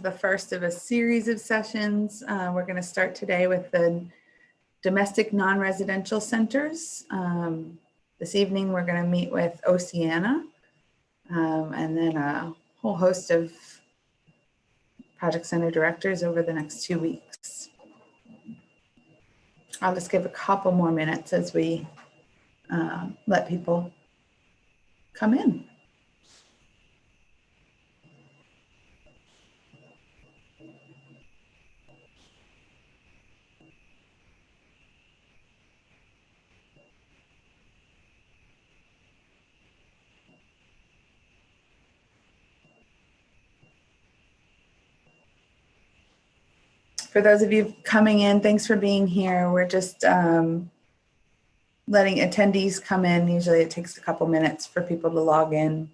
the first of a series of sessions. We're going to start today with the domestic non-residential centers. This evening, we're going to meet with Oceana and then a whole host of project center directors over the next 2 weeks. I'll just give a couple more minutes as we let people come in. For those of you coming in, thanks for being here. We're just letting attendees come in. Usually it takes a couple minutes for people to log in.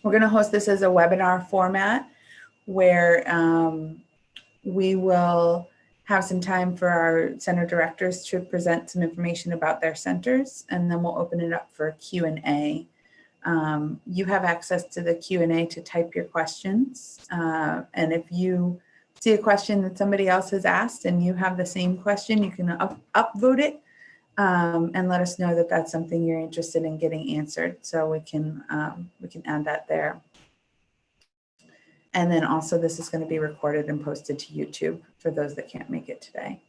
We're going to host this as a webinar format where we will have some time for our center directors to present some information about their centers, and then we'll open it up for Q&A. You have access to the Q&A to type your questions, and if you see a question that somebody else has asked and you have the same question, you can upvote it and let us know that that's something you're interested in getting answered, so we can add that there. And then also this is going to be recorded and posted to YouTube for those that can't make it today.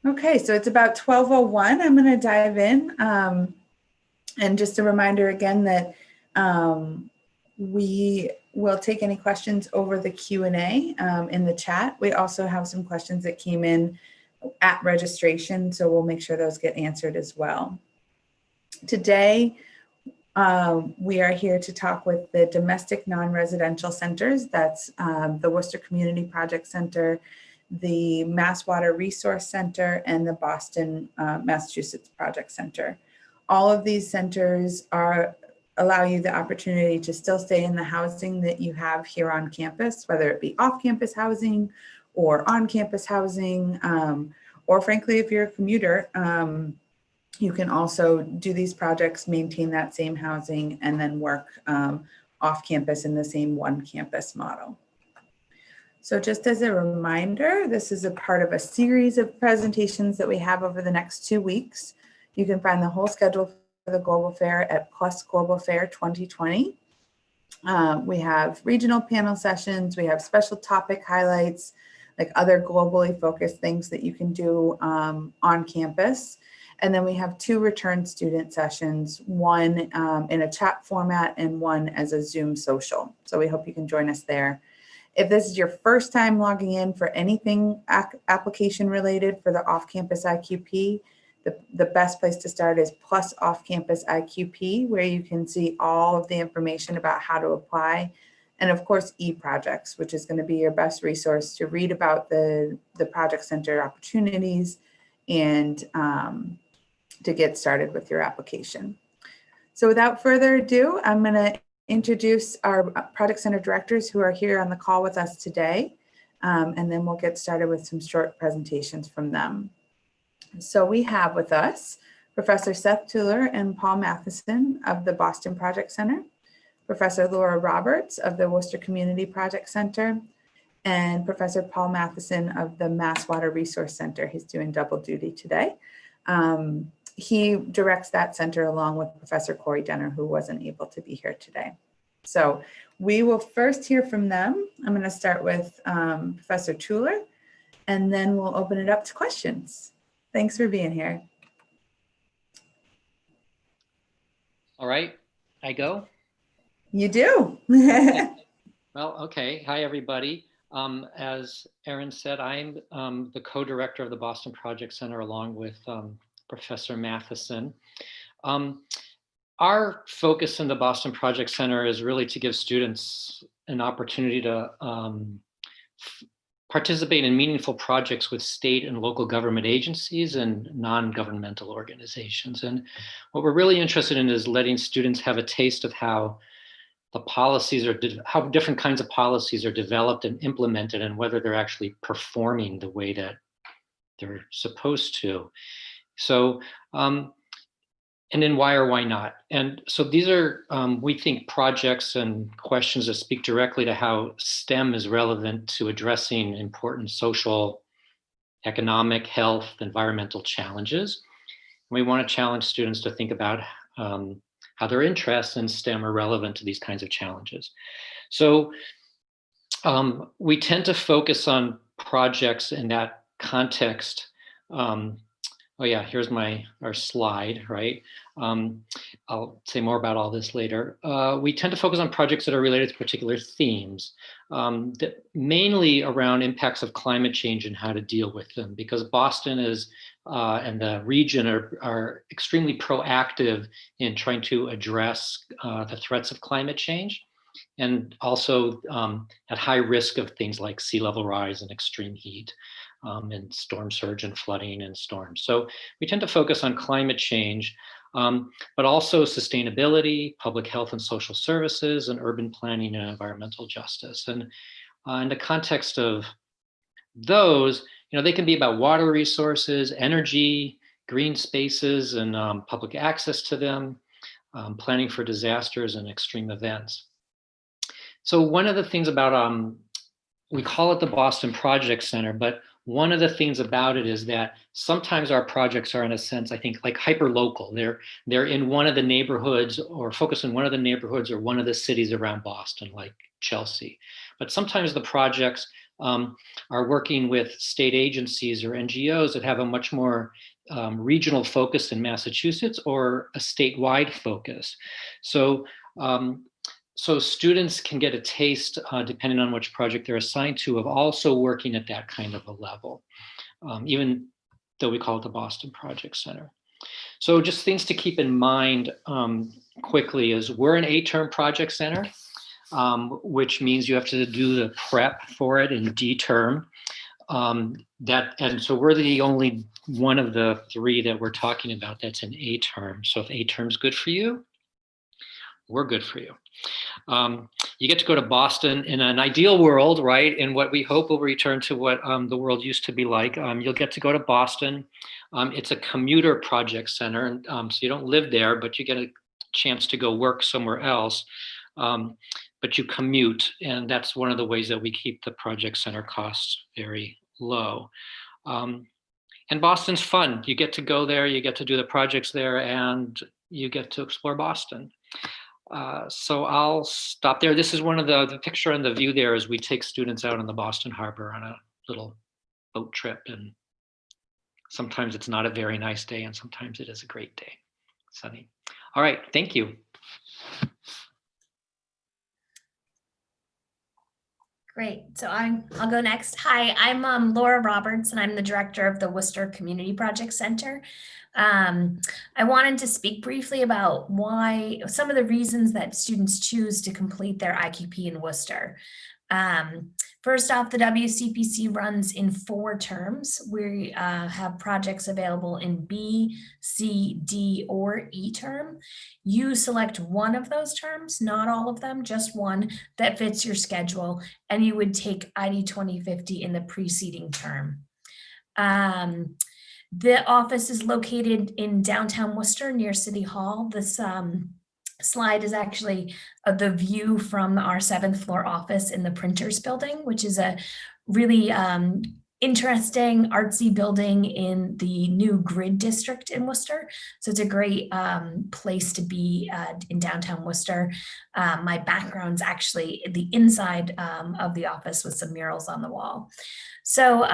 Okay, so it's about 12:01. I'm going to dive in. And just a reminder again that we will take any questions over the Q&A in the chat. We also have some questions that came in at registration, so we'll make sure those get answered as well. Today, we are here to talk with the domestic non-residential centers. That's the Worcester Community Project Center, the Mass Water Resource Center, and the Boston, Massachusetts Project Center. All of these centers allow you the opportunity to still stay in the housing that you have here on campus, whether it be off-campus housing or on-campus housing, or frankly, if you're a commuter, you can also do these projects, maintain that same housing, and then work off campus in the same one campus model. So just as a reminder, this is a part of a series of presentations that we have over the next 2 weeks. You can find the whole schedule for the Global Fair at Plus Global Fair 2020. We have regional panel sessions, we have special topic highlights, like other globally focused things that you can do on campus. And then we have 2 return student sessions, one in a chat format and one as a Zoom social. So we hope you can join us there. If this is your first time logging in for anything application related for the off-campus IQP, the best place to start is Plus Off-Campus IQP, where you can see all of the information about how to apply. And of course, e-projects, which is going to be your best resource to read about the project center opportunities and to get started with your application. So without further ado, I'm going to introduce our project center directors who are here on the call with us today, and then we'll get started with some short presentations from them. So we have with us Professor Seth Tuller and Paul Matheson of the Boston Project Center, Professor Laura Roberts of the Worcester Community Project Center, and Professor Paul Matheson of the Mass Water Resource Center. He's doing double duty today. He directs that center along with Professor Corey Denner, who wasn't able to be here today. So we will first hear from them. I'm going to start with Professor Tuller, and then we'll open it up to questions. Thanks for being here. All right, I go? You do. Well, okay. Hi, everybody. As Erin said, I'm the co-director of the Boston Project Center along with Professor Matheson. Our focus in the Boston Project Center is really to give students an opportunity to participate in meaningful projects with state and local government agencies and non-governmental organizations. And what we're really interested in is letting students have a taste of how the policies are, how different kinds of policies are developed and implemented, and whether they're actually performing the way that they're supposed to. So And then why or why not? And so these are, we think, projects and questions that speak directly to how STEM is relevant to addressing important social, economic, health, environmental challenges. We want to challenge students to think about how their interests in STEM are relevant to these kinds of challenges. So we tend to focus on projects in that context. Oh yeah, here's our slide, right? I'll say more about all this later. We tend to focus on projects that are related to particular themes, mainly around impacts of climate change and how to deal with them, because Boston is, and the region are extremely proactive in trying to address the threats of climate change, and also at high risk of things like sea level rise and extreme heat. And storm surge and flooding and storms. So we tend to focus on climate change, but also sustainability, public health and social services, and urban planning and environmental justice. And in the context of those, they can be about water resources, energy, green spaces, and public access to them, planning for disasters and extreme events. So one of the things about, we call it the Boston Project Center, but one of the things about it is that sometimes our projects are, in a sense, I think, like hyper-local. They're in one of the neighborhoods, or focus on one of the neighborhoods or one of the cities around Boston, like Chelsea. But sometimes the projects are working with state agencies or NGOs that have a much more regional focus in Massachusetts, or a statewide focus. So students can get a taste, depending on which project they're assigned to, of also working at that kind of a level, even though we call it the Boston Project Center. So just things to keep in mind quickly is we're an 8-term project center, which means you have to do the prep for it in D-term. And so we're the only one of the 3 that we're talking about that's an A-term. So if A-term's good for you, we're good for you. You get to go to Boston in an ideal world, right? In what we hope will return to what the world used to be like. You'll get to go to Boston. It's a commuter project center, and so you don't live there, but you get a chance to go work somewhere else. But you commute, and that's one of the ways that we keep the project center costs very low. And Boston's fun. You get to go there, you get to do the projects there, and you get to explore Boston. So I'll stop there. This is one of the picture and the view there is we take students out on the Boston Harbor on a little boat trip, and sometimes it's not a very nice day and sometimes it is a great day, sunny. All right, thank you. Great, so I'll go next. Hi, I'm Laura Roberts, and I'm the director of the Worcester Community Project Center. I wanted to speak briefly about why some of the reasons that students choose to complete their IQP in Worcester. First off, the WCPC runs in 4 terms. We have projects available in B, C, D, or E term. You select one of those terms, not all of them, just one that fits your schedule, and you would take ID 2050 in the preceding term. The office is located in downtown Worcester near City Hall. This slide is actually the view from our 7th floor office in the printers building, which is a really interesting artsy building in the new grid district in Worcester. So it's a great place to be in downtown Worcester. My background's actually the inside of the office with some murals on the wall. So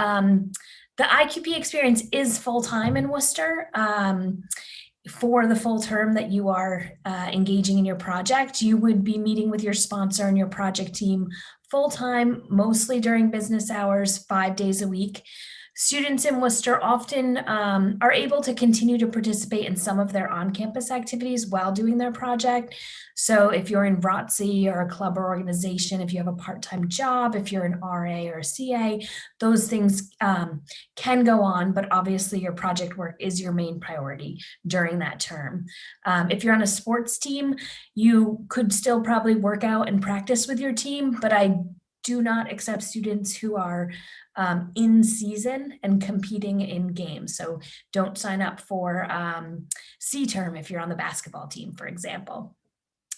the IQP experience is full-time in Worcester. For the full term that you are engaging in your project, you would be meeting with your sponsor and your project team full-time, mostly during business hours, 5 days a week. Students in Worcester often are able to continue to participate in some of their on-campus activities while doing their project. So if you're in ROTC or a club or organization, if you have a part-time job, if you're an RA or a CA, those things can go on, but obviously your project work is your main priority during that term. If you're on a sports team, you could still probably work out and practice with your team, but I do not accept students who are in season and competing in games. So don't sign up for C term if you're on the basketball team, for example.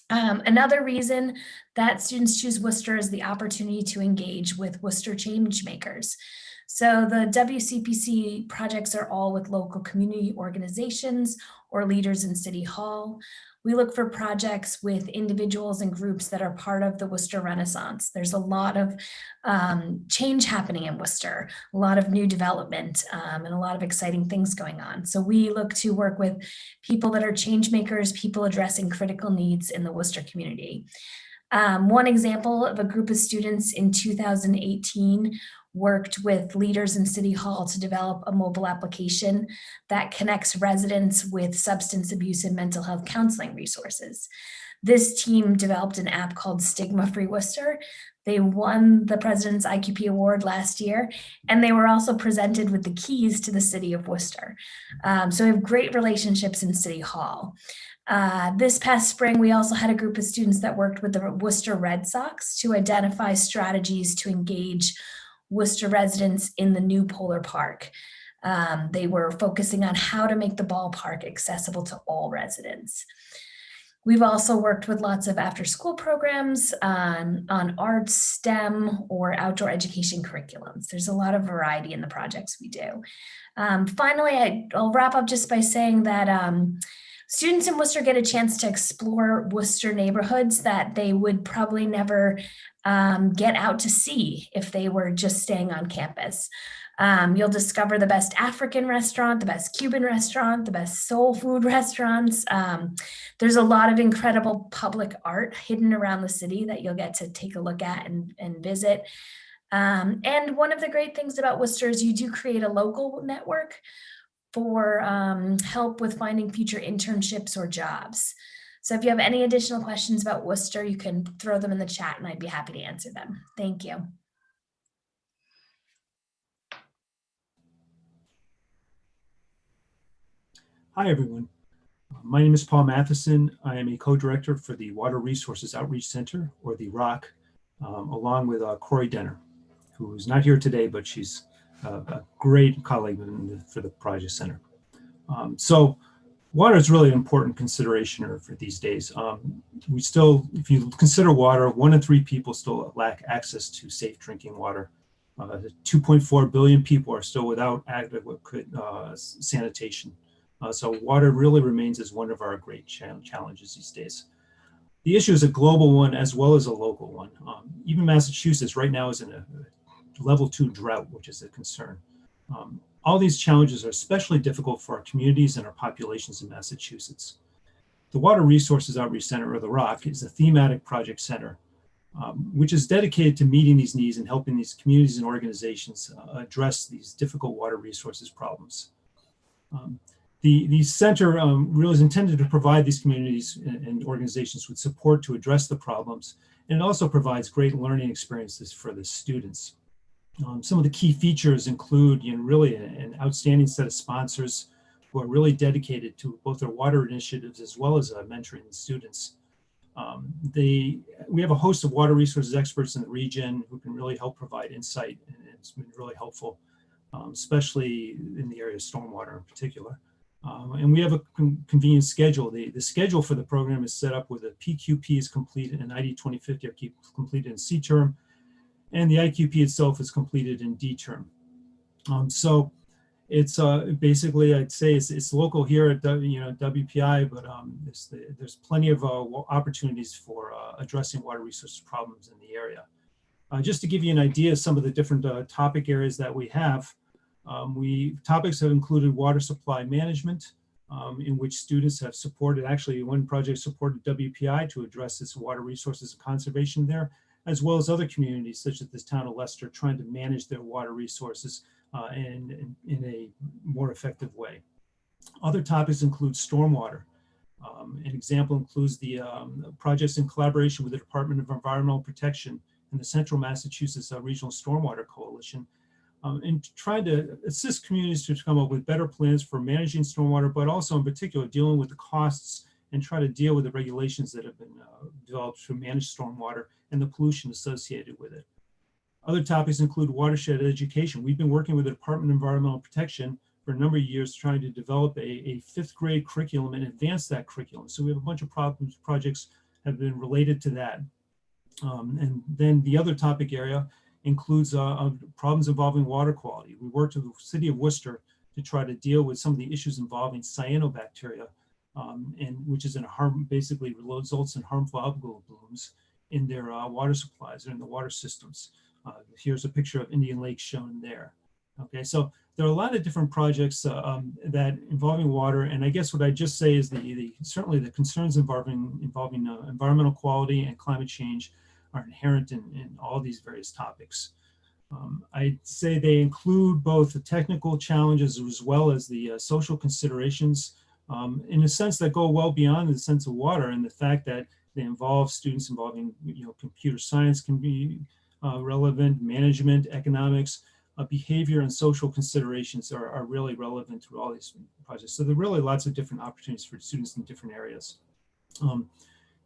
Another reason that students choose Worcester is the opportunity to engage with Worcester change makers. So the WCPC projects are all with local community organizations or leaders in City Hall. We look for projects with individuals and groups that are part of the Worcester Renaissance. There's a lot of change happening in Worcester, a lot of new development, and a lot of exciting things going on. So we look to work with people that are change makers, people addressing critical needs in the Worcester community. One example of a group of students in 2018 worked with leaders in City Hall to develop a mobile application that connects residents with substance abuse and mental health counseling resources. This team developed an app called Stigma Free Worcester. They won the President's IQP Award last year, and they were also presented with the keys to the city of Worcester. So we have great relationships in City Hall. This past spring, we also had a group of students that worked with the Worcester Red Sox to identify strategies to engage Worcester residents in the new Polar Park. They were focusing on how to make the ballpark accessible to all residents. We've also worked with lots of after-school programs on arts, STEM, or outdoor education curriculums. There's a lot of variety in the projects we do. Finally, I'll wrap up just by saying that students in Worcester get a chance to explore Worcester neighborhoods that they would probably never get out to see if they were just staying on campus. You'll discover the best African restaurant, the best Cuban restaurant, the best soul food restaurants. There's a lot of incredible public art hidden around the city that you'll get to take a look at and visit. And one of the great things about Worcester is you do create a local network for help with finding future internships or jobs. So if you have any additional questions about Worcester, you can throw them in the chat and I'd be happy to answer them. Thank you. Hi, everyone. My name is Paul Matheson. I am a co-director for the Water Resources Outreach Center, or the WROC, along with Corey Denner, who is not here today, but she's a great colleague for the Project Center. So water is really an important consideration for these days. We still, if you consider water, 1 in 3 people still lack access to safe drinking water. 2.4 billion people are still without adequate sanitation. So water really remains as one of our great challenges these days. The issue is a global one as well as a local one. Even Massachusetts right now is in a level 2 drought, which is a concern. All these challenges are especially difficult for our communities and our populations in Massachusetts. The Water Resources Outreach Center, or the WROC, is a thematic project center, which is dedicated to meeting these needs and helping these communities and organizations address these difficult water resources problems. The center really is intended to provide these communities and organizations with support to address the problems, and it also provides great learning experiences for the students. Some of the key features include, really an outstanding set of sponsors who are really dedicated to both their water initiatives as well as mentoring the students. We have a host of water resources experts in the region who can really help provide insight, and it's been really helpful, especially in the area of stormwater in particular. And we have a convenient schedule. The schedule for the program is set up with a PQP is completed and ID 2050 are completed in C term, and the IQP itself is completed in D term. So it's basically, I'd say it's local here at WPI, but there's plenty of opportunities for addressing water resources problems in the area. Just to give you an idea of some of the different topic areas that we have, topics have included water supply management, in which students have supported, actually one project supported WPI to address its water resources and conservation there, as well as other communities such as this town of Leicester trying to manage their water resources in a more effective way. Other topics include stormwater. An example includes the projects in collaboration with the Department of Environmental Protection and the Central Massachusetts Regional Stormwater Coalition, and trying to assist communities to come up with better plans for managing stormwater, but also in particular dealing with the costs and try to deal with the regulations that have been developed to manage stormwater and the pollution associated with it. Other topics include watershed education. We've been working with the Department of Environmental Protection for a number of years trying to develop a 5th grade curriculum and advance that curriculum. So we have a bunch of projects have been related to that. And then the other topic area includes problems involving water quality. We worked with the city of Worcester to try to deal with some of the issues involving cyanobacteria, which is basically results in harmful algal blooms in their water supplies or in the water systems. Here's a picture of Indian Lake shown there. Okay, so there are a lot of different projects that involving water, and I guess what I just say is certainly the concerns involving environmental quality and climate change are inherent in all these various topics. I'd say they include both the technical challenges as well as the social considerations, in a sense that go well beyond the sense of water, and the fact that they involve students involving, computer science can be relevant, management, economics, behavior and social considerations are really relevant through all these projects. So there are really lots of different opportunities for students in different areas.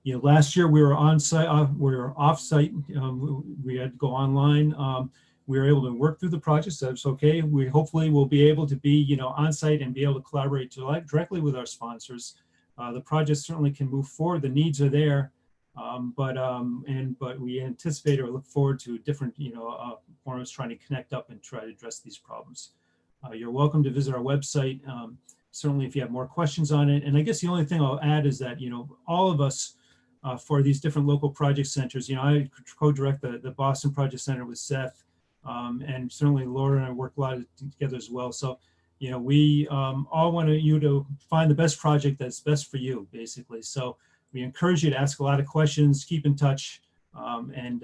Last year we were on site, we were off site, we had to go online. We were able to work through the project, so it's okay. We hopefully will be able to be, on site and be able to collaborate directly with our sponsors. The project certainly can move forward. The needs are there, but we anticipate or look forward to different, forums trying to connect up and try to address these problems. You're welcome to visit our website. Certainly, if you have more questions on it. And I guess the only thing I'll add is that, all of us for these different local project centers, I co-direct the Boston Project Center with Seth, and certainly Laura and I work a lot together as well. So, we all want you to find the best project that's best for you, basically. So we encourage you to ask a lot of questions, keep in touch, and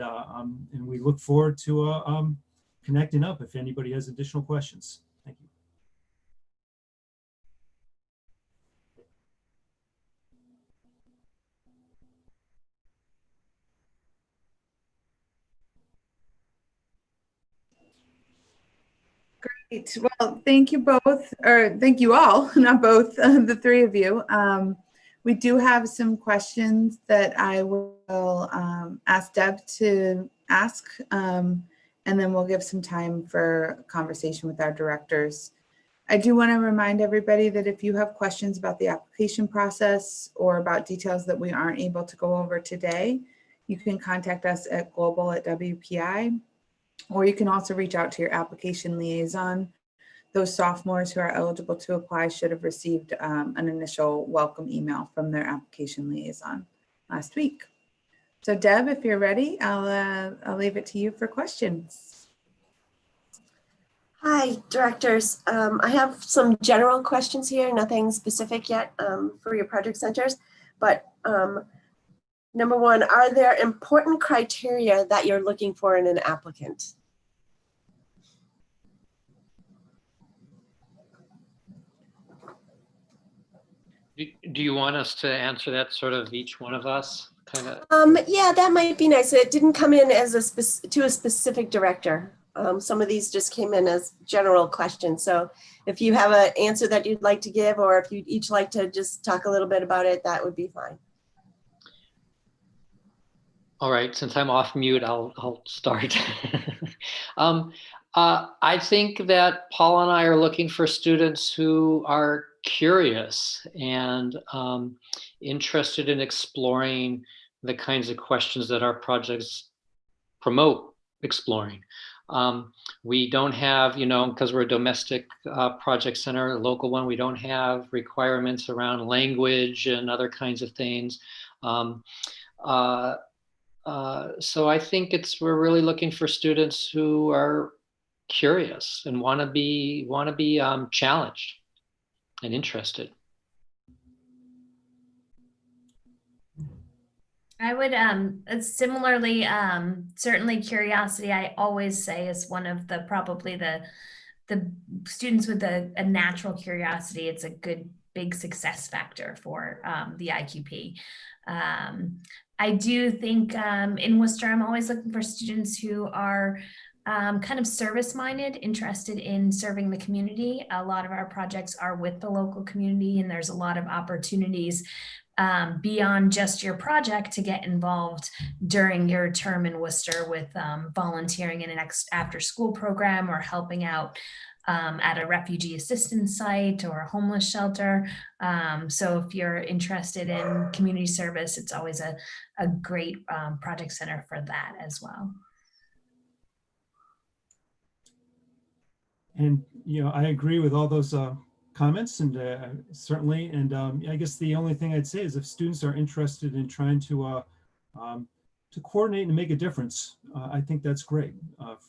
we look forward to connecting up if anybody has additional questions. Thank you. Great. Well, thank you both, or thank you all, not both, the three of you. We do have some questions that I will ask Deb to ask, and then we'll give some time for conversation with our directors. I do want to remind everybody that if you have questions about the application process or about details that we aren't able to go over today, you can contact us at global@WPI, or you can also reach out to your application liaison. Those sophomores who are eligible to apply should have received an initial welcome email from their application liaison last week. So Deb, if you're ready, I'll leave it to you for questions. Hi, directors. I have some general questions here, nothing specific yet for your project centers, but number one, are there important criteria that you're looking for in an applicant? Do you want us to answer that, sort of each one of us? Kind of. Yeah, that might be nice. It didn't come in as to a specific director. Some of these just came in as general questions. So if you have an answer that you'd like to give, or if you'd each like to just talk a little bit about it, that would be fine. All right, since I'm off mute, I'll start. I think that Paul and I are looking for students who are curious and interested in exploring the kinds of questions that our projects promote exploring. We don't have, because we're a domestic project center, a local one, we don't have requirements around language and other kinds of things. So I think we're really looking for students who are curious and want to be challenged and interested. I would similarly, certainly curiosity, I always say, is one of probably the students with a natural curiosity. It's a good big success factor for the IQP. I do think in Worcester, I'm always looking for students who are kind of service-minded, interested in serving the community. A lot of our projects are with the local community, and there's a lot of opportunities beyond just your project to get involved during your term in Worcester with volunteering in an after school program or helping out at a refugee assistance site or a homeless shelter. So if you're interested in community service, it's always a great project center for that as well. And, I agree with all those comments, and certainly, and I guess the only thing I'd say is if students are interested in trying to coordinate and make a difference, I think that's great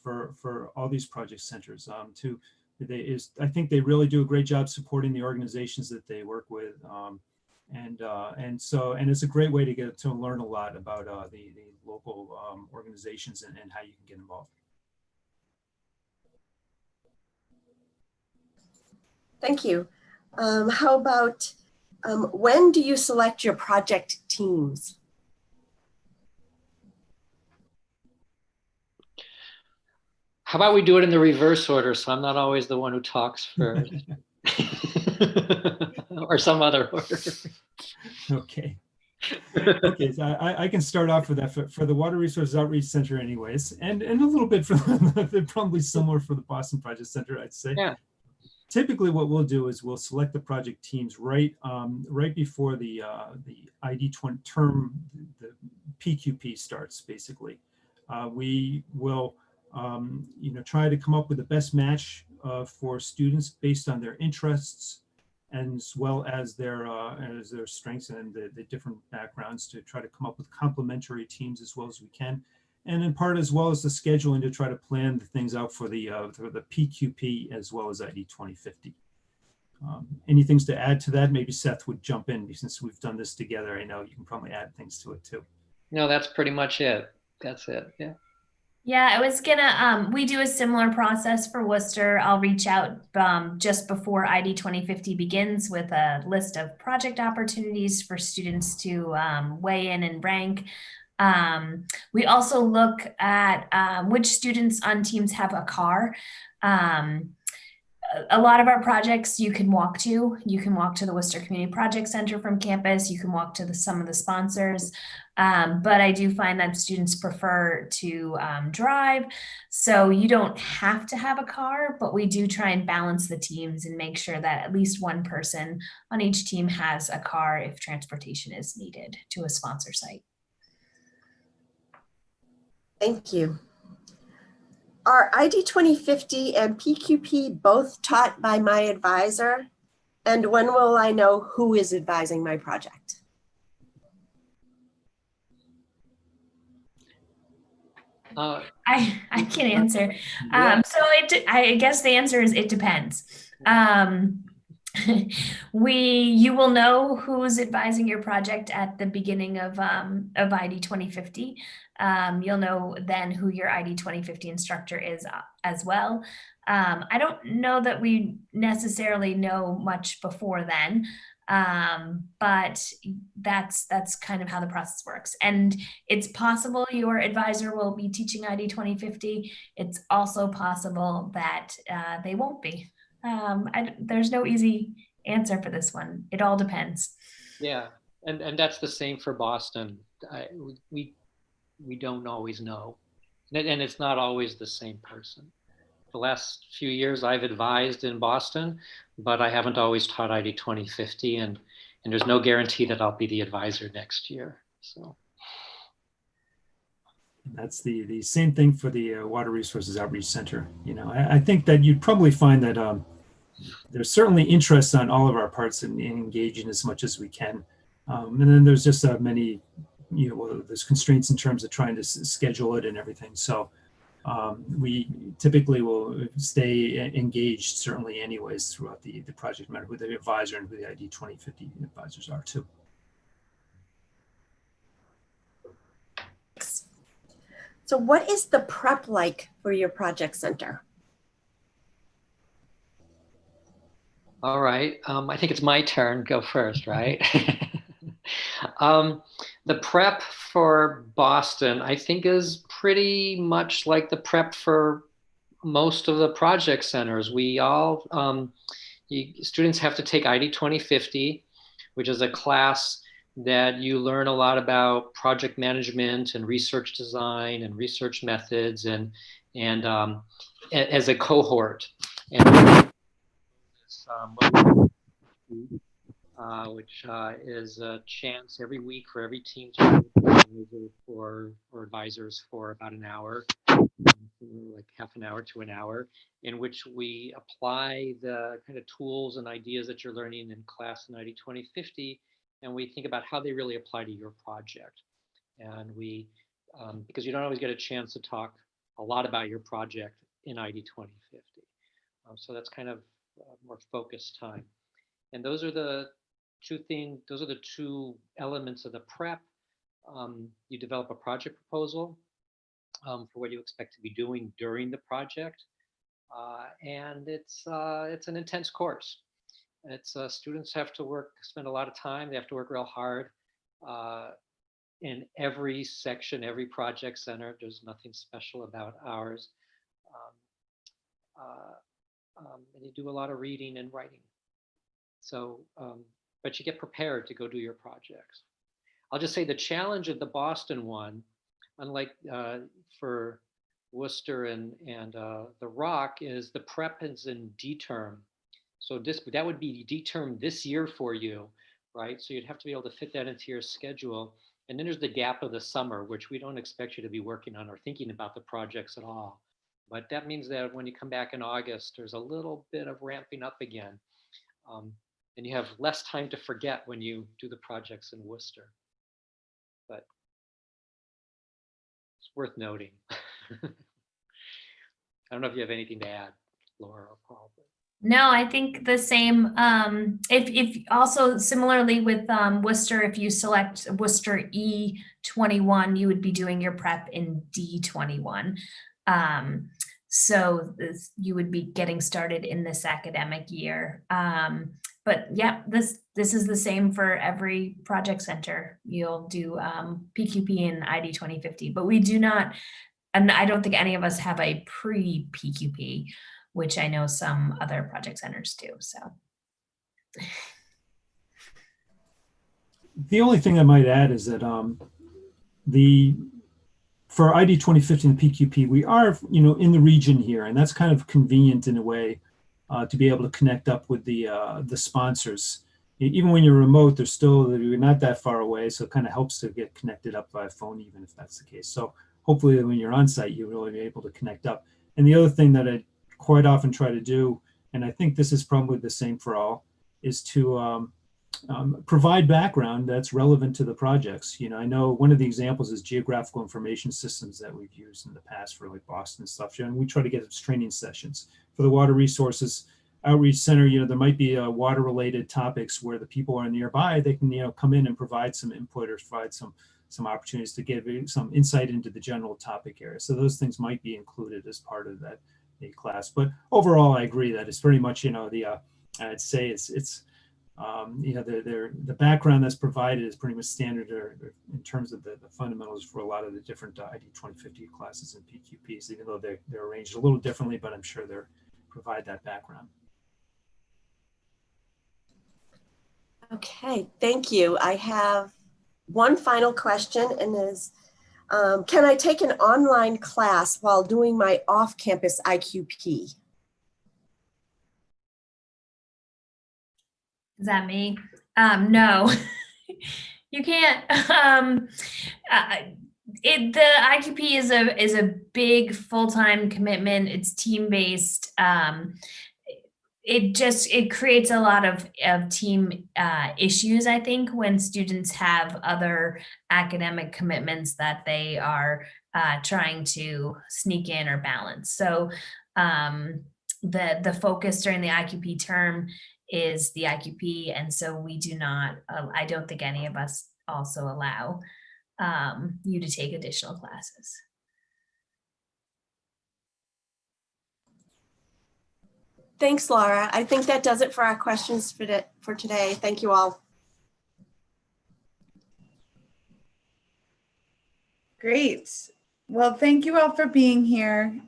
for all these project centers. I think they really do a great job supporting the organizations that they work with, and it's a great way to get to learn a lot about the local organizations and how you can get involved. Thank you. How about when do you select your project teams? How about we do it in the reverse order, so I'm not always the one who talks first. Or some other order. Okay. Okay, so I can start off with that for the Water Resources Outreach Center anyways, and a little bit for they're probably similar for the Boston Project Center, I'd say. Yeah. Typically what we'll do is we'll select the project teams right before the ID 20 term, the PQP starts, basically. We will try to come up with the best match for students based on their interests, and as well as their strengths and the different backgrounds, to try to come up with complementary teams as well as we can. And in part, as well as the scheduling, to try to plan the things out for the PQP as well as ID 2050. Any things to add to that? Maybe Seth would jump in, since we've done this together. I know you can probably add things to it too. No, that's pretty much it. That's it. Yeah. Yeah, I was gonna, we do a similar process for Worcester. I'll reach out just before ID 2050 begins with a list of project opportunities for students to weigh in and rank. We also look at which students on teams have a car. A lot of our projects you can walk to. You can walk to the Worcester Community Project Center from campus. You can walk to some of the sponsors. But I do find that students prefer to drive. So you don't have to have a car, but we do try and balance the teams and make sure that at least one person on each team has a car if transportation is needed to a sponsor site. Thank you. Are ID 2050 and PQP both taught by my advisor? And when will I know who is advising my project? I can answer. Yeah. So I guess the answer is it depends. You will know who's advising your project at the beginning of ID 2050. You'll know then who your ID 2050 instructor is as well. I don't know that we necessarily know much before then, but that's kind of how the process works. And it's possible your advisor will be teaching ID 2050. It's also possible that they won't be. There's no easy answer for this one. It all depends. Yeah, and that's the same for Boston. We don't always know, and it's not always the same person. The last few years I've advised in Boston, but I haven't always taught ID 2050, and there's no guarantee that I'll be the advisor next year. So that's the same thing for the Water Resources Outreach Center. I think that you'd probably find that there's certainly interest on all of our parts in engaging as much as we can. And then there's just many, there's constraints in terms of trying to schedule it and everything. So we typically will stay engaged, certainly anyways, throughout the project, no matter who the advisor and who the ID 2050 advisors are too. So what is the prep like for your project center? all right, I think it's my turn. Go first, right? The prep for Boston, I think, is pretty much like the prep for most of the project centers. We all, students have to take ID 2050, which is a class that you learn a lot about project management and research design and research methods and as a cohort. And which is a chance every week for every team to or advisors for about an hour, like half an hour to an hour, in which we apply the kind of tools and ideas that you're learning in class in ID 2050, and we think about how they really apply to your project. And we, because you don't always get a chance to talk a lot about your project in ID 2050. So that's kind of more focused time. And those are the two elements of the prep. You develop a project proposal for what you expect to be doing during the project. And it's an intense course. It's students have to spend a lot of time. They have to work real hard. In every section, every project center, there's nothing special about ours. And you do a lot of reading and writing. So, but you get prepared to go do your projects. I'll just say the challenge of the Boston one, unlike for Worcester and the WROC, is the prep is in D term. So that would be D term this year for you, right? So you'd have to be able to fit that into your schedule. And then there's the gap of the summer, which we don't expect you to be working on or thinking about the projects at all. But that means that when you come back in August, there's a little bit of ramping up again. And you have less time to forget when you do the projects in Worcester. But it's worth noting. I don't know if you have anything to add, Laura or Paul. No, I think the same. If also similarly with Worcester, if you select Worcester E21, you would be doing your prep in D21. So you would be getting started in this academic year. But yeah, this is the same for every project center. You'll do PQP and ID 2050, but we do not, and I don't think any of us have a pre-PQP, which I know some other project centers do. So the only thing I might add is that for ID 2050 and PQP, we are, in the region here, and that's kind of convenient in a way to be able to connect up with the sponsors. Even when you're remote, you're not that far away, so it kind of helps to get connected up by phone, even if that's the case. So hopefully when you're on site, you'll really be able to connect up. And the other thing that I quite often try to do, and I think this is probably the same for all, is to provide background that's relevant to the projects. I know one of the examples is geographical information systems that we've used in the past for like Boston and stuff. And we try to get training sessions for the Water Resources Outreach Center. There might be water related topics where the people are nearby. They can, come in and provide some input or provide some opportunities to give some insight into the general topic area. So those things might be included as part of that class. But overall, I agree that it's very much, I'd say it's the background that's provided is pretty much standard in terms of the fundamentals for a lot of the different ID 2050 classes and PQPs, even though they're arranged a little differently, but I'm sure they provide that background. Okay, thank you. I have one final question, and is, can I take an online class while doing my off-campus IQP? is that me? No, you can't. The IQP is a big full-time commitment. It's team-based. It creates a lot of team issues, I think, when students have other academic commitments that they are trying to sneak in or balance. So the focus during the IQP term is the IQP, and so we do not, I don't think any of us also allow you to take additional classes. Thanks, Laura. I think that does it for our questions for today. Thank you all. Great. Well, thank you all for being here.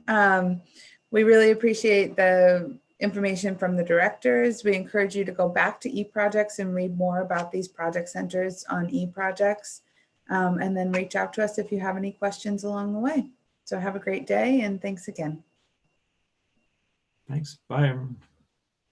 We really appreciate the information from the directors. We encourage you to go back to eProjects and read more about these project centers on eProjects, and then reach out to us if you have any questions along the way. So have a great day and thanks again. Thanks. Bye, everyone.